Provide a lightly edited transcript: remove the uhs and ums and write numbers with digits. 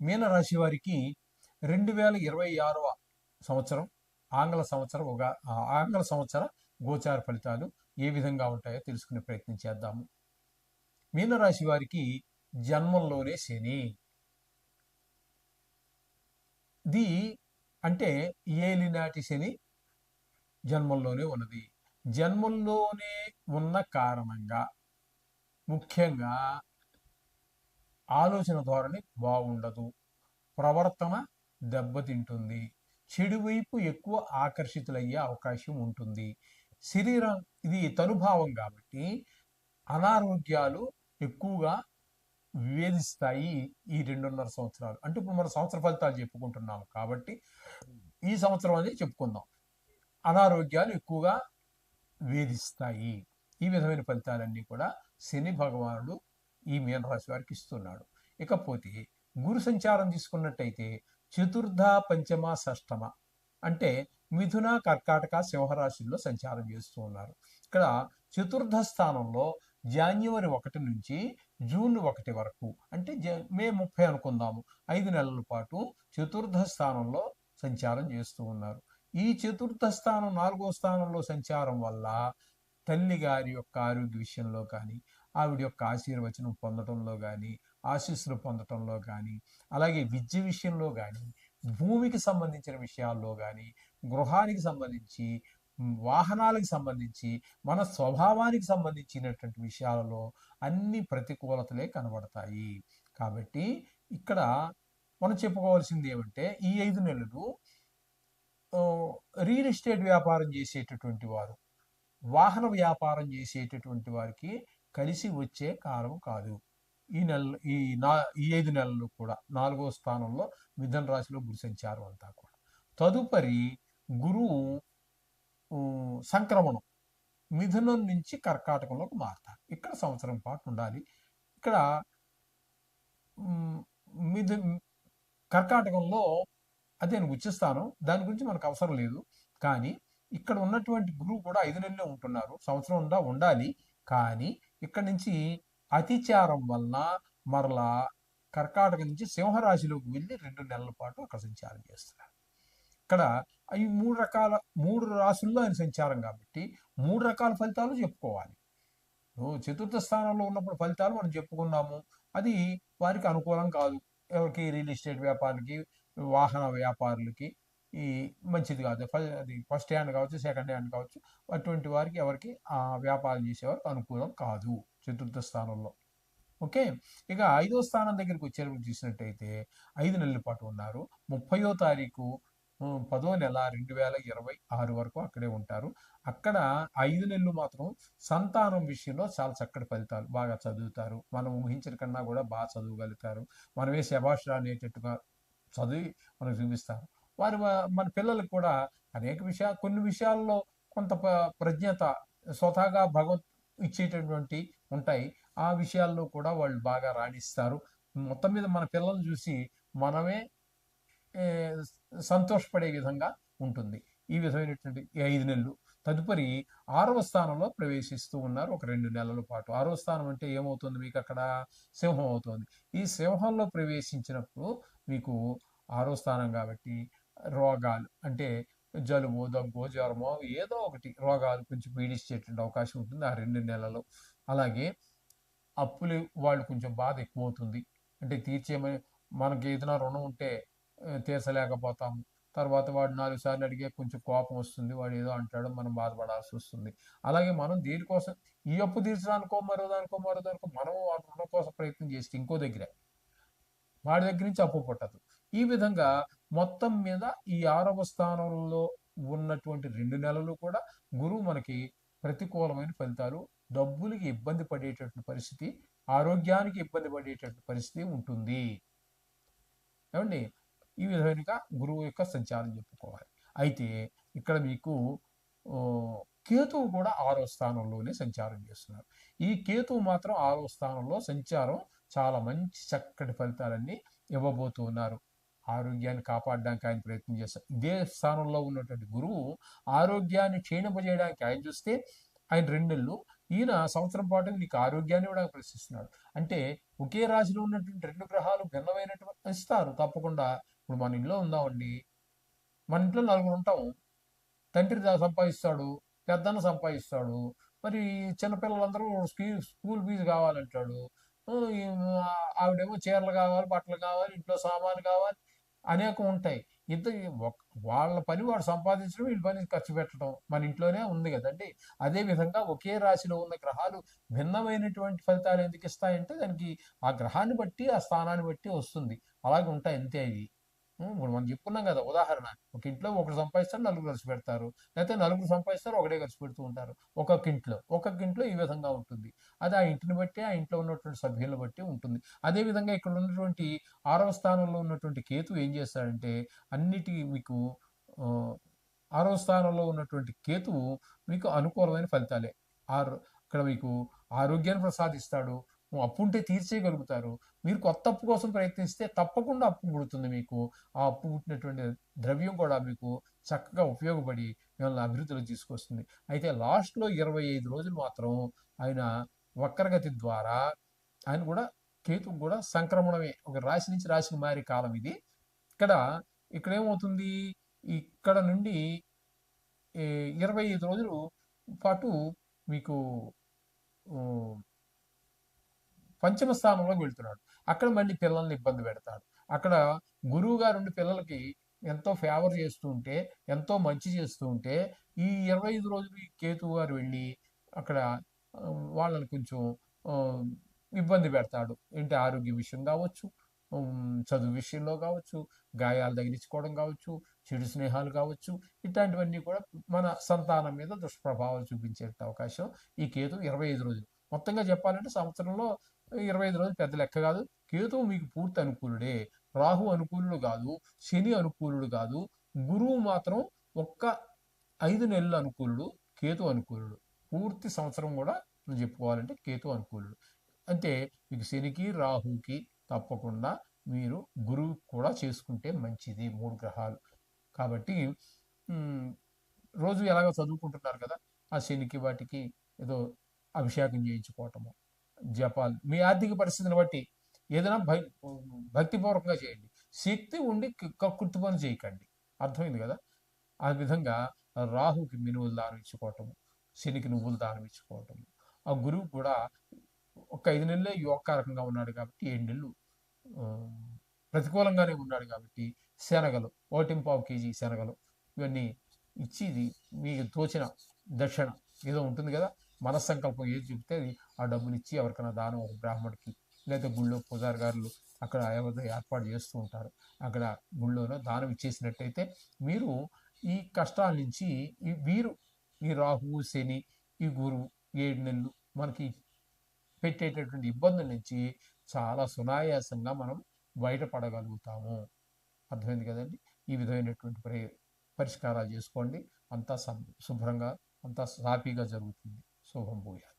మీనరాశి వారికి 2026వ సంవత్సరం ఆంగ్ల సంవత్సర గోచార ఫలితాలు ఏ విధంగా ఉంటాయో తెలుసుకునే ప్రయత్నం చేద్దాము. మీనరాశి వారికి జన్మంలోనే శని. ది అంటే ఏలినాటి శని జన్మంలోనే ఉన్నది. జన్మంలోనే ఉన్న కారణంగా ముఖ్యంగా ఆలోచన ధోరణి బాగుండదు, ప్రవర్తన దెబ్బతింటుంది, చెడు వైపు ఎక్కువ ఆకర్షితులయ్యే అవకాశం ఉంటుంది. శరీరం ఇది తనుభావం కాబట్టి అనారోగ్యాలు ఎక్కువగా వేధిస్తాయి. ఈ 2.5 సంవత్సరాలు అంటే ఇప్పుడు మన సంవత్సర ఫలితాలు చెప్పుకుంటున్నాము కాబట్టి ఈ సంవత్సరం అనేది చెప్పుకుందాం. అనారోగ్యాలు ఎక్కువగా వేధిస్తాయి. ఈ విధమైన ఫలితాలన్నీ కూడా శని భగవానుడు ఈ మీనరాశి వారికి ఇస్తున్నాడు. ఇకపోతే గురు సంచారం తీసుకున్నట్టయితే చతుర్థ, పంచమ, షష్టమ అంటే మిథున, కర్కాటక, సింహరాశుల్లో సంచారం చేస్తూ ఉన్నారు. ఇక్కడ చతుర్థ స్థానంలో జాన్యువరి 1 నుంచి జూన్ 1 వరకు అంటే మే 30 అనుకుందాము, 5 నెలల పాటు చతుర్థ స్థానంలో సంచారం చేస్తూ ఉన్నారు. ఈ చతుర్థ స్థానం 4వ స్థానంలో సంచారం వల్ల తల్లి గారి యొక్క ఆరోగ్య విషయంలో కానీ, ఆవిడ యొక్క ఆశీర్వచనం పొందడంలో కానీ, ఆశీస్సులు పొందటంలో కానీ, అలాగే విద్య విషయంలో కానీ, భూమికి సంబంధించిన విషయాల్లో కానీ, గృహానికి సంబంధించి, వాహనాలకు సంబంధించి, మన స్వభావానికి సంబంధించినటువంటి విషయాలలో అన్ని ప్రతికూలతలే కనబడతాయి. కాబట్టి ఇక్కడ మనం చెప్పుకోవాల్సింది ఏమంటే ఈ 5 నెలలు రియల్ ఎస్టేట్ వ్యాపారం చేసేటటువంటి వారు, వాహన వ్యాపారం చేసేటటువంటి వారికి కలిసి వచ్చే కాలం కాదు. ఈ 5 నెలలు కూడా 4వ స్థానంలో మిథున రాశిలో గురు సంచారం అంతా కూడా. తదుపరి గురువు సంక్రమణం మిథునం నుంచి కర్కాటకంలోకి మారుతారు. ఇక్కడ సంవత్సరం పాటు ఉండాలి. ఇక్కడ కర్కాటకంలో అదే ఉచ్చస్థానం, దాని గురించి మనకు అవసరం లేదు. కానీ ఇక్కడ ఉన్నటువంటి గురువు కూడా 5 నెలలే ఉంటున్నారు, సంవత్సరం ఉండాలి. కానీ ఇక్కడ నుంచి అతిచారం వలన మరలా కర్కాటకం నుంచి సింహరాశిలోకి వెళ్ళి 2 నెలల పాటు అక్కడ సంచారం చేస్తున్నారు. ఇక్కడ ఈ 3 రాశుల్లో ఆయన సంచారం కాబట్టి 3 రకాల ఫలితాలు చెప్పుకోవాలి. చతుర్థ స్థానంలో ఉన్నప్పుడు ఫలితాలు మనం చెప్పుకున్నాము, అది వారికి అనుకూలం కాదు. ఎవరికి రియల్ ఎస్టేట్ వ్యాపారికి, వాహన వ్యాపారులకి ఈ మంచిది కాదు. అది ఫస్ట్ హ్యాండ్ కావచ్చు, సెకండ్ హ్యాండ్ కావచ్చు, అటువంటి వారికి ఎవరికి ఆ వ్యాపారం చేసేవారికి అనుకూలం కాదు చతుర్థ స్థానంలో. ఓకే, ఇక 5వ స్థానం దగ్గరికి వచ్చేటప్పుడు చూసినట్టయితే 5 నెలల పాటు ఉన్నారు. 30వ తారీఖు 10వ నెల 2026 వరకు అక్కడే ఉంటారు. అక్కడ 5 నెలలు మాత్రం సంతానం విషయంలో చాలా చక్కటి ఫలితాలు, బాగా చదువుతారు, మనం ఊహించిన కన్నా కూడా బాగా చదవగలుగుతారు, మనమే శభాష్ అనేటట్టుగా చదివి మనకు చూపిస్తారు. మన పిల్లలకు కూడా అనేక విషయాలు, కొన్ని విషయాల్లో కొంత ప్రజ్ఞత స్వతహాగా భగవత్ ఇచ్చేటటువంటి ఉంటాయి. ఆ విషయాల్లో కూడా వాళ్ళు బాగా రాణిస్తారు. మొత్తం మీద మన పిల్లలు చూసి మనమే సంతోషపడే విధంగా ఉంటుంది ఈ విధమైనటువంటి 5 నెలలు. తదుపరి 6వ స్థానంలో ప్రవేశిస్తూ ఉన్నారు ఒక 2 నెలల పాటు. 6వ స్థానం అంటే ఏమవుతుంది మీకు అక్కడ? సింహం అవుతుంది. ఈ సింహంలో ప్రవేశించినప్పుడు మీకు 6వ స్థానం కాబట్టి రోగాలు అంటే జలుబు, దగ్గు, జ్వరమో ఏదో ఒకటి రోగాలు కొంచెం పీడించేటువంటి అవకాశం ఉంటుంది ఆ 2 నెలలు. అలాగే అప్పులు వాళ్ళు కొంచెం బాధ ఎక్కువ అవుతుంది. అంటే తీర్చేమని మనకి ఏదైనా రుణం ఉంటే తీర్చలేకపోతాము. తర్వాత వాడు 4 సార్లు అడిగే కొంచెం కోపం వస్తుంది, వాడు ఏదో అంటాడు, మనం బాధపడాల్సి వస్తుంది. అలాగే మనం దేనికోసం ఈ అప్పు తీర్చడానికో మరోదానికో మనం ఆ రుణం కోసం ప్రయత్నం చేస్తే ఇంకో దగ్గర వాడి దగ్గర నుంచి అప్పు పుట్టదు. ఈ విధంగా మొత్తం మీద ఈ 6వ స్థానంలో ఉన్నటువంటి 2 నెలలు కూడా గురువు మనకి ప్రతికూలమైన ఫలితాలు, డబ్బులకి ఇబ్బంది పడేటటువంటి పరిస్థితి, ఆరోగ్యానికి ఇబ్బంది పడేటటువంటి పరిస్థితి ఉంటుంది. ఏమండి, ఈ విధంగా గురువు యొక్క సంచారం చెప్పుకోవాలి. అయితే ఇక్కడ మీకు కేతువు కూడా 6వ స్థానంలోనే సంచారం చేస్తున్నారు. ఈ కేతువు మాత్రం 6వ స్థానంలో సంచారం చాలా మంచి చక్కటి ఫలితాలన్నీ ఇవ్వబోతూ ఉన్నారు. ఆరోగ్యాన్ని కాపాడడానికి ఆయన ప్రయత్నం చేస్తారు. ఇదే స్థానంలో ఉన్నటువంటి గురువు ఆరోగ్యాన్ని క్షీణింపజేయడానికి ఆయన చూస్తే ఆయన 2 నెలలు, ఈ ఈయన సంవత్సరం పాటు నీకు ఆరోగ్యాన్ని కూడా ప్రశ్నిస్తున్నాడు. అంటే ఒకే రాశిలో ఉన్నటువంటి రెండు గ్రహాలు భిన్నమైనటువంటి ఇస్తారు తప్పకుండా. ఇప్పుడు మన ఇంట్లో ఉందామండి, మన ఇంట్లో నలుగురు ఉంటాము. తండ్రి సంపాదిస్తాడు, పెద్దన్న సంపాదిస్తాడు. మరి చిన్నపిల్లలందరూ స్కూల్ ఫీజు కావాలంటాడు. ఆవిడేమో చీరలు కావాలి, బట్టలు కావాలి, ఇంట్లో సామాను కావాలి, అనేకం ఉంటాయి. ఇద్దరు వాళ్ళ పని వాడు సంపాదించడం, వీళ్ళ పని ఖర్చు పెట్టడం మన ఇంట్లోనే ఉంది కదండి. అదే విధంగా ఒకే రాశిలో ఉన్న గ్రహాలు భిన్నమైనటువంటి ఫలితాలు ఎందుకు ఇస్తాయంటే దానికి ఆ గ్రహాన్ని బట్టి ఆ స్థానాన్ని బట్టి వస్తుంది. అలాగే ఉంటాయి అంతే ఇది. ఇప్పుడు మనం చెప్పుకున్నాం కదా ఉదాహరణ. ఒక ఇంట్లో ఒకరు సంపాదిస్తారు, నలుగురు ఖర్చు పెడతారు. లేకపోతే నలుగురు సంపాదిస్తారు, ఒకడే ఖర్చు పెడుతూ ఉంటారు. ఒక్కొక్క ఇంట్లో ఈ విధంగా ఉంటుంది. అది ఆ ఇంటిని బట్టి, ఆ ఇంట్లో ఉన్నటువంటి సభ్యులను బట్టి ఉంటుంది. అదేవిధంగా ఇక్కడ ఉన్నటువంటి 6వ స్థానంలో ఉన్నటువంటి కేతువు ఏం చేస్తాడంటే అన్నిటి మీకు ఆహ్, 6వ స్థానంలో ఉన్నటువంటి కేతువు మీకు అనుకూలమైన ఫలితాలే. ఇక్కడ మీకు ఆరోగ్యాన్ని ప్రసాదిస్తాడు. అప్పు ఉంటే తీర్చేయగలుగుతారు. మీరు కొత్త అప్పు కోసం ప్రయత్నిస్తే తప్పకుండా అప్పు పుడుతుంది మీకు. ఆ అప్పు పుట్టినటువంటి ద్రవ్యం కూడా మీకు చక్కగా ఉపయోగపడి మిమ్మల్ని అభివృద్ధిలోకి తీసుకొస్తుంది. అయితే లాస్ట్‌లో 25 రోజులు మాత్రం ఆయన వక్రగతి ద్వారా ఆయన కూడా కేతువు కూడా సంక్రమణమే. ఒక రాశి నుంచి రాశికి మారే కాలం ఇది. ఇక్కడ ఇక్కడేమవుతుంది, ఇక్కడ నుండి 25 రోజులు పాటు మీకు హ్మ్, పంచమ స్థానంలోకి వెళ్తున్నాడు. అక్కడ మళ్ళీ పిల్లల్ని ఇబ్బంది పెడతాడు. అక్కడ గురువు గారుండి పిల్లలకి ఎంతో ఫేవర్ చేస్తూ ఉంటే, ఎంతో మంచి చేస్తూ ఉంటే, ఈ 25 రోజులు ఈ కేతువు గారు వెళ్ళి అక్కడ వాళ్ళని కొంచెం ఆహ్, ఇబ్బంది పెడతాడు. ఏంటి ఆరోగ్య విషయం కావచ్చు, చదువు విషయంలో కావచ్చు, గాయాలు తగిలించుకోవడం కావచ్చు, చెడు స్నేహాలు కావచ్చు, ఇట్లాంటివన్నీ కూడా మన సంతానం మీద దుష్ప్రభావాలు చూపించే అవకాశం ఈ కేతు 25 రోజులు. మొత్తంగా చెప్పాలంటే సంవత్సరంలో 25 రోజులు పెద్ద లెక్క కాదు. కేతువు మీకు పూర్తి అనుకూలుడే. రాహు అనుకూలుడు కాదు, శని అనుకూలుడు కాదు. గురువు మాత్రం ఒక్క 5 నెలలు అనుకూలుడు, కేతు అనుకూలుడు. పూర్తి సంవత్సరం కూడా నువ్వు చెప్పుకోవాలంటే కేతు అనుకూలుడు. అంటే మీకు శనికి, రాహుకి తప్పకుండా మీరు గురువు కూడా చేసుకుంటే మంచిది 3 గ్రహాలు. కాబట్టి హ్మ్, రోజు ఎలాగో చదువుకుంటున్నారు కదా! ఆ శనికి వాటికి ఏదో అభిషేకం చేయించుకోవటము, జపాలు మీ ఆర్థిక పరిస్థితిని బట్టి ఏదైనా భక్తిపూర్వకంగా చేయండి. శక్తి ఉండి కక్కుర్తి పని చేయకండి. అర్థమైంది కదా! ఆ విధంగా రాహుకి మినువులు దానం ఇచ్చుకోవటము, శనికి నువ్వులు దానం ఇచ్చుకోవటము. ఆ గురువు కూడా ఒక 5 నెలలే యోగకారకంగా ఉన్నాడు కాబట్టి 7 నెలలు ఆహ్, ప్రతికూలంగానే ఉన్నాడు కాబట్టి శనగలు, 1.25 కేజీ శనగలు ఇవన్నీ ఇచ్చి ఇది మీకు తోచిన దక్షిణ ఏదో ఉంటుంది కదా! మనస్సంకల్పం ఏది చెప్తే అది ఆ డబ్బులిచ్చి ఎవరికైనా దానం ఒక బ్రాహ్మడికి లేదా గుళ్ళో పూజారి గారులు అక్కడ ఎవరిదో ఏర్పాటు చేస్తూ ఉంటారు. అక్కడ గుళ్ళోనో దానం ఇచ్చేసినట్టయితే మీరు ఈ కష్టాల నుంచి వీరు ఈ రాహువు, శని, ఈ గురువు 7 నెలలు మనకి పెట్టేటటువంటి ఇబ్బందుల నుంచి చాలా సునాయాసంగా మనం బయటపడగలుగుతాము. అర్థమైంది కదండి! ఈ విధమైనటువంటి పరిష్కారాలు చేసుకోండి. అంతా శుభ్రంగా అంతా సాఫీగా జరుగుతుంది. శుభం భూయాత్.